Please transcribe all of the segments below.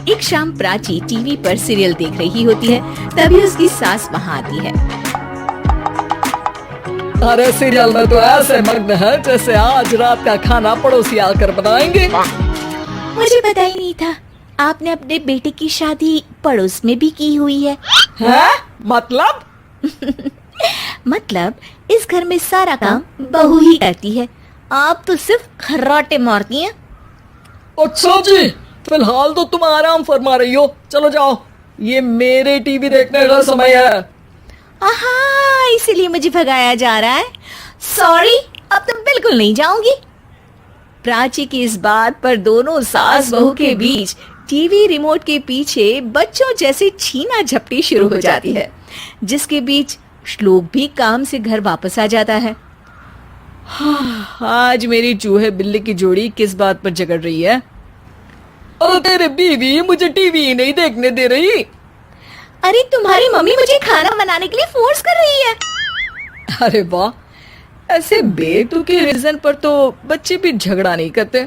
एक शाम प्राची टीवी पर सीरियल देख रही होती है, तभी उसकी सास वहाँ आती है। अरे सीरियल में तो ऐसे मग्न है जैसे आज रात का खाना पड़ोसी आकर बनाएंगे। मुझे पता ही नहीं था आपने अपने बेटे की शादी पड़ोस में भी की हुई है। हैं? मतलब? मतलब इस घर में सारा काम बहू ही करती है, आप तो सिर्फ खर्राटे मारती हैं। अच्छा जी, फिलहाल तो तुम आराम फरमा रही हो, चलो जाओ, ये मेरे टीवी देखने का समय है। आहा, इसीलिए मुझे भगाया जा रहा है। सॉरी, अब तुम बिल्कुल नहीं जाऊंगी। प्राची की इस बात पर दोनों सास बहू के बीच टीवी रिमोट के पीछे बच्चों जैसे छीना झपटी शुरू हो जाती है, जिसके बीच श्लोक भी काम से घर वापस आ जाता है। आज मेरी चूहे बिल्ली की जोड़ी किस बात पर झगड़ रही है? अरे तेरे बीवी मुझे टीवी नहीं देखने दे रही। अरे तुम्हारी मम्मी मुझे खाना बनाने के लिए फोर्स कर रही है। अरे वाह, ऐसे बेतुके रीजन पर तो बच्चे भी झगड़ा नहीं करते।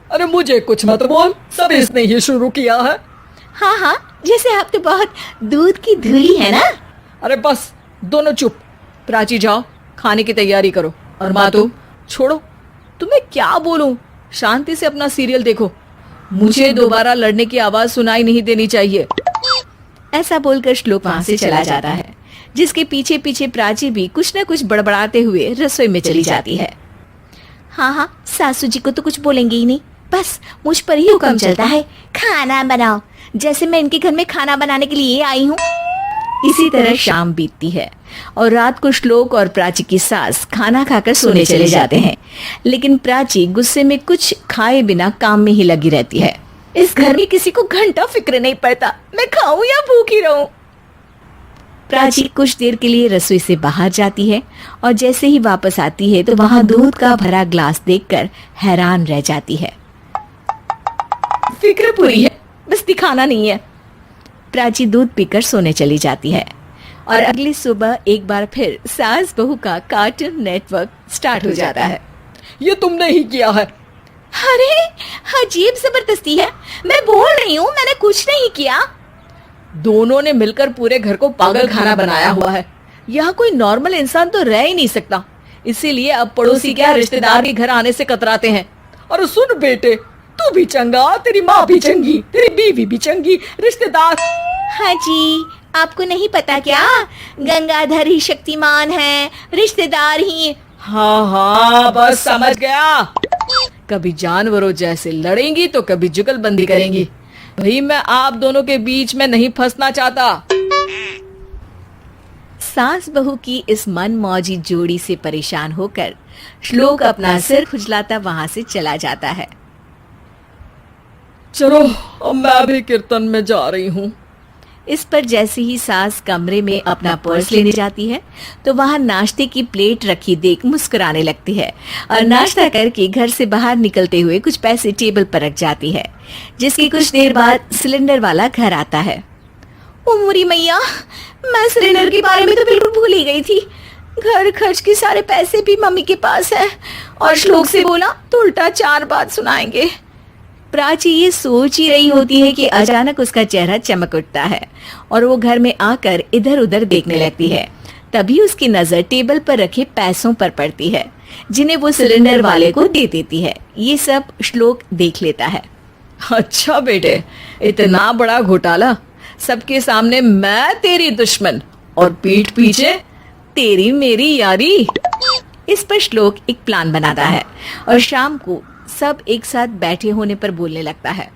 अरे मुझे कुछ मत बोल, सब इसने ही शुरू किया है। हाँ हाँ, जैसे आप तो बहुत दूध की धुली है ना। अरे बस, दोनों चुप। प्राची जाओ, खाने की तैयारी करो। और माँ तुम छोड़ो, तुम्हें क्या बोलूं, शांति से अपना सीरियल देखो, मुझे दोबारा लड़ने की आवाज सुनाई नहीं देनी चाहिए। ऐसा बोलकर श्लोक वहां से चला जाता है, जिसके पीछे पीछे प्राची भी कुछ न कुछ बड़बड़ाते हुए रसोई में चली जाती है। हाँ हाँ, सासू जी को तो कुछ बोलेंगे ही नहीं, बस मुझ पर ही हुक्म चलता है, खाना बनाओ, जैसे मैं इनके घर में खाना बनाने के लिए आई हूँ। इसी तरह शाम बीतती है और रात को श्लोक और प्राची की सास खाना खाकर सोने चले जाते हैं, लेकिन प्राची गुस्से में कुछ खाए बिना काम में ही लगी रहती है। इस घर में किसी को घंटा फिक्र नहीं पड़ता, मैं खाऊं या भूखी रहूं। प्राची कुछ देर के लिए रसोई से बाहर जाती है और जैसे ही वापस आती है तो वहां दूध का भरा ग्लास देखकर हैरान रह जाती है। फिक्र पूरी है, बस दिखाना नहीं है। प्राची दूध पीकर सोने चली जाती है और अगली सुबह एक बार फिर सास बहू का कार्टून नेटवर्क स्टार्ट हो जाता है। ये तुमने ही किया है। अरे अजीब जबरदस्ती है, मैं बोल रही हूँ मैंने कुछ नहीं किया। दोनों ने मिलकर पूरे घर को पागल खाना बनाया हुआ है। यहाँ कोई नॉर्मल इंसान तो रह ही नहीं सकता, इसीलिए अब पड़ोसी क्या रिश्तेदार के घर आने से कतराते हैं। और सुन बेटे, तू भी चंगा, तेरी माँ भी चंगी, तेरी बीवी भी चंगी, रिश्तेदार। हाँ जी, आपको नहीं पता क्या, गंगाधर ही शक्तिमान है, रिश्तेदार ही। हाँ हाँ, बस समझ गया। कभी जानवरों जैसे लड़ेंगी तो कभी जुगलबंदी करेंगी। भाई मैं आप दोनों के बीच में नहीं फंसना चाहता। सास बहू की इस मन मौजी जोड़ी से परेशान होकर श्लोक अपना सिर खुजलाता वहां से चला जाता है। चलो अब मैं भी कीर्तन में जा रही हूँ। इस पर जैसे ही सास कमरे में अपना पर्स लेने जाती है तो वहां नाश्ते की प्लेट रखी देख मुस्कुराने लगती है और नाश्ता करके घर से बाहर निकलते हुए कुछ पैसे टेबल पर रख जाती है, जिसकी कुछ देर बाद सिलेंडर वाला घर आता है। ओ मुरी मैया, मैं सिलेंडर के बारे में तो बिल्कुल भूल ही गई थी। घर खर्च के सारे पैसे भी मम्मी के पास है और श्लोक से बोला तो उल्टा 4 बात सुनाएंगे। प्राची ये सोच ही रही होती है कि अचानक उसका चेहरा चमक उठता है और वो घर में आकर इधर उधर देखने लगती है। तभी उसकी नजर टेबल पर रखे पैसों पर पड़ती है, जिन्हें वो सिलेंडर वाले को दे देती है। ये सब श्लोक देख लेता है। अच्छा बेटे, इतना बड़ा घोटाला, सबके सामने मैं तेरी दुश्मन और पीठ पीछे तेरी मेरी यारी। इस पर श्लोक एक प्लान बनाता है और शाम को सब एक साथ बैठे होने पर बोलने लगता है।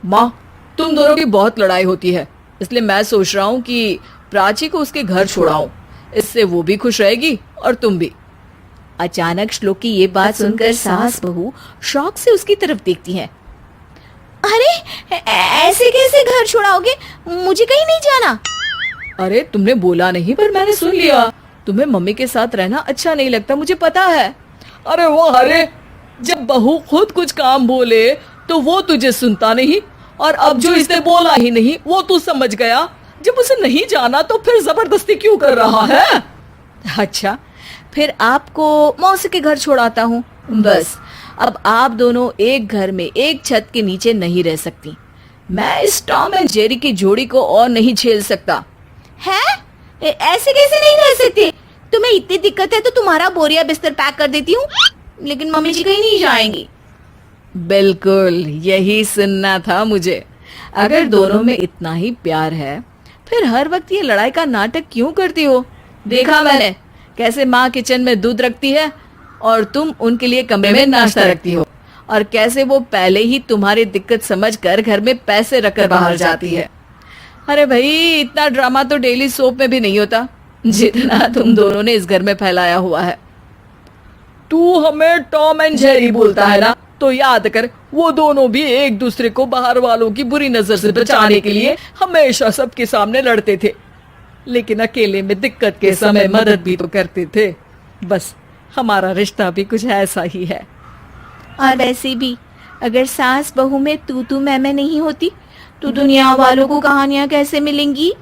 माँ, तुम दोनों की बहुत लड़ाई होती है, इसलिए मैं सोच रहा हूँ कि प्राची को उसके घर छोड़ाऊं, इससे वो भी खुश रहेगी और तुम भी। अचानक श्लोक की ये बात सुनकर सास बहू शौक से उसकी तरफ देखती हैं। अरे ऐसे कैसे घर छोड़ाओगे, मुझे कहीं नहीं जाना। अरे तुमने बोला नहीं पर मैंने सुन लिया, तुम्हें मम्मी के साथ रहना अच्छा नहीं लगता, मुझे पता है। अरे वो, अरे जब बहू खुद कुछ काम बोले तो वो तुझे सुनता नहीं, और अब जो इसने बोला ही नहीं वो तू समझ गया। जब उसे नहीं जाना तो फिर जबरदस्ती क्यों कर रहा है? अच्छा, फिर आपको मौसी के घर छोड़ाता हूँ। बस अब आप दोनों एक घर में एक छत के नीचे नहीं रह सकती। मैं इस टॉम एंड जेरी की जोड़ी को और नहीं झेल सकता। है? ऐसे कैसे नहीं रह सकते? तुम्हें इतनी दिक्कत है तो तुम्हारा बोरिया बिस्तर पैक कर देती हूँ, लेकिन मम्मी जी कहीं नहीं जाएंगी। बिल्कुल यही सुनना था मुझे। अगर दोनों में इतना ही प्यार है फिर हर वक्त ये लड़ाई का नाटक क्यों करती हो? देखा मैंने कैसे माँ किचन में दूध रखती है और तुम उनके लिए कमरे में नाश्ता रखती हो, और कैसे वो पहले ही तुम्हारी दिक्कत समझकर घर में पैसे रखकर बाहर जाती है। अरे भाई, इतना ड्रामा तो डेली सोप में भी नहीं होता जितना तुम दोनों ने इस घर में फैलाया हुआ है। तू हमें टॉम एंड जेरी बोलता है ना, तो याद कर वो दोनों भी एक दूसरे को बाहर वालों की बुरी नजर से बचाने के लिए हमेशा सबके सामने लड़ते थे, लेकिन अकेले में दिक्कत के समय मदद भी तो करते थे। बस हमारा रिश्ता भी कुछ ऐसा ही है। और वैसे भी अगर सास बहू में तू मैं नहीं होती तो दुनिया वालों को कहानियां कैसे मिलेंगी?